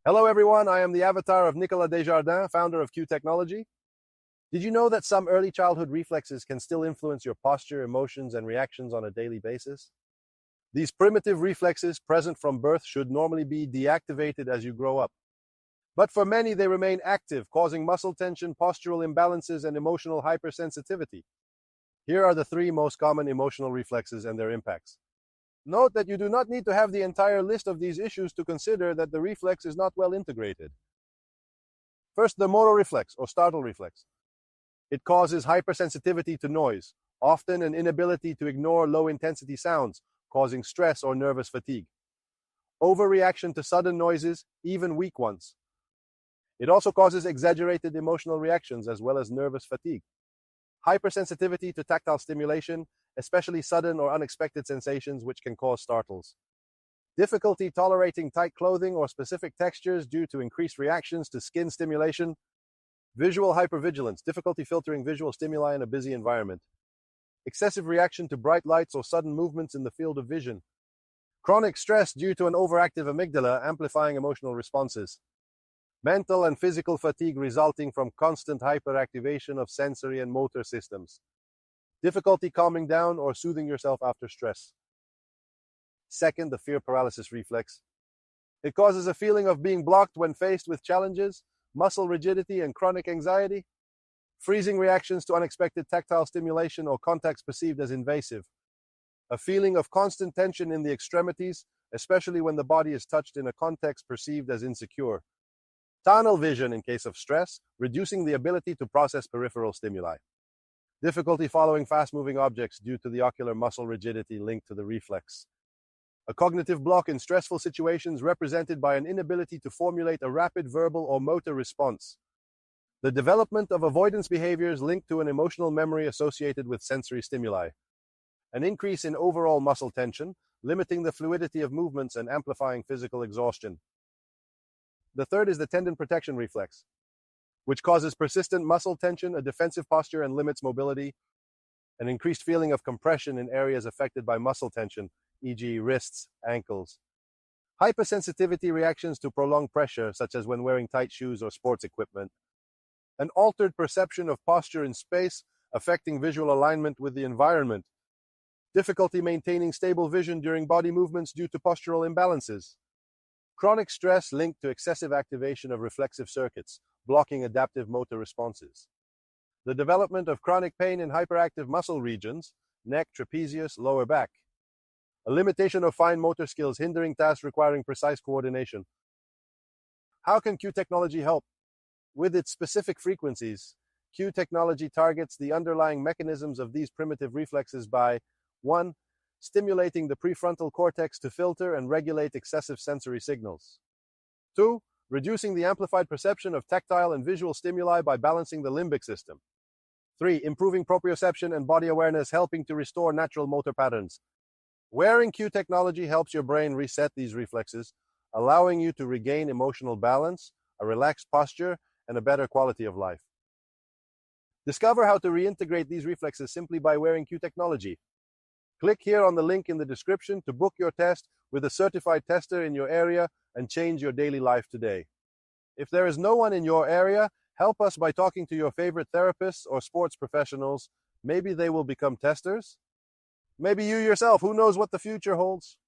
Hello everyone, I am the avatar of Nicolas Desjardins, founder of Q Technology. Did you know that some early childhood reflexes can still influence your posture, emotions, and reactions on a daily basis? These primitive reflexes present from birth should normally be deactivated as you grow up. But for many, they remain active, causing muscle tension, postural imbalances, and emotional hypersensitivity. Here are the 3 most common emotional reflexes and their impacts. Note that you do not need to have the entire list of these issues to consider that the reflex is not well integrated. First, the Moro reflex, or startle reflex. It causes hypersensitivity to noise, often an inability to ignore low-intensity sounds, causing stress or nervous fatigue. Overreaction to sudden noises, even weak ones. It also causes exaggerated emotional reactions as well as nervous fatigue. Hypersensitivity to tactile stimulation, especially sudden or unexpected sensations, which can cause startles. Difficulty tolerating tight clothing or specific textures due to increased reactions to skin stimulation. Visual hypervigilance, difficulty filtering visual stimuli in a busy environment. Excessive reaction to bright lights or sudden movements in the field of vision. Chronic stress due to an overactive amygdala amplifying emotional responses. Mental and physical fatigue resulting from constant hyperactivation of sensory and motor systems. Difficulty calming down or soothing yourself after stress. Second, the fear paralysis reflex. It causes a feeling of being blocked when faced with challenges, muscle rigidity, and chronic anxiety. Freezing reactions to unexpected tactile stimulation or contacts perceived as invasive. A feeling of constant tension in the extremities, especially when the body is touched in a context perceived as insecure. Tunnel vision in case of stress, reducing the ability to process peripheral stimuli. Difficulty following fast-moving objects due to the ocular muscle rigidity linked to the reflex. A cognitive block in stressful situations represented by an inability to formulate a rapid verbal or motor response. The development of avoidance behaviors linked to an emotional memory associated with sensory stimuli. An increase in overall muscle tension, limiting the fluidity of movements and amplifying physical exhaustion. The third is the tendon protection reflex, which causes persistent muscle tension, a defensive posture, and limits mobility. An increased feeling of compression in areas affected by muscle tension, e.g. wrists, ankles. Hypersensitivity reactions to prolonged pressure, such as when wearing tight shoes or sports equipment. An altered perception of posture in space, affecting visual alignment with the environment. Difficulty maintaining stable vision during body movements due to postural imbalances. Chronic stress linked to excessive activation of reflexive circuits, blocking adaptive motor responses. The development of chronic pain in hyperactive muscle regions, neck, trapezius, lower back. A limitation of fine motor skills hindering tasks requiring precise coordination. How can Q technology help? With its specific frequencies, Q technology targets the underlying mechanisms of these primitive reflexes by 1. Stimulating the prefrontal cortex to filter and regulate excessive sensory signals. 2. Reducing the amplified perception of tactile and visual stimuli by balancing the limbic system. 3. Improving proprioception and body awareness, helping to restore natural motor patterns. Wearing Q technology helps your brain reset these reflexes, allowing you to regain emotional balance, a relaxed posture, and a better quality of life. Discover how to reintegrate these reflexes simply by wearing Q technology. Click here on the link in the description to book your test with a certified tester in your area and change your daily life today. If there is no one in your area, help us by talking to your favorite therapists or sports professionals. Maybe they will become testers. Maybe you yourself. Who knows what the future holds?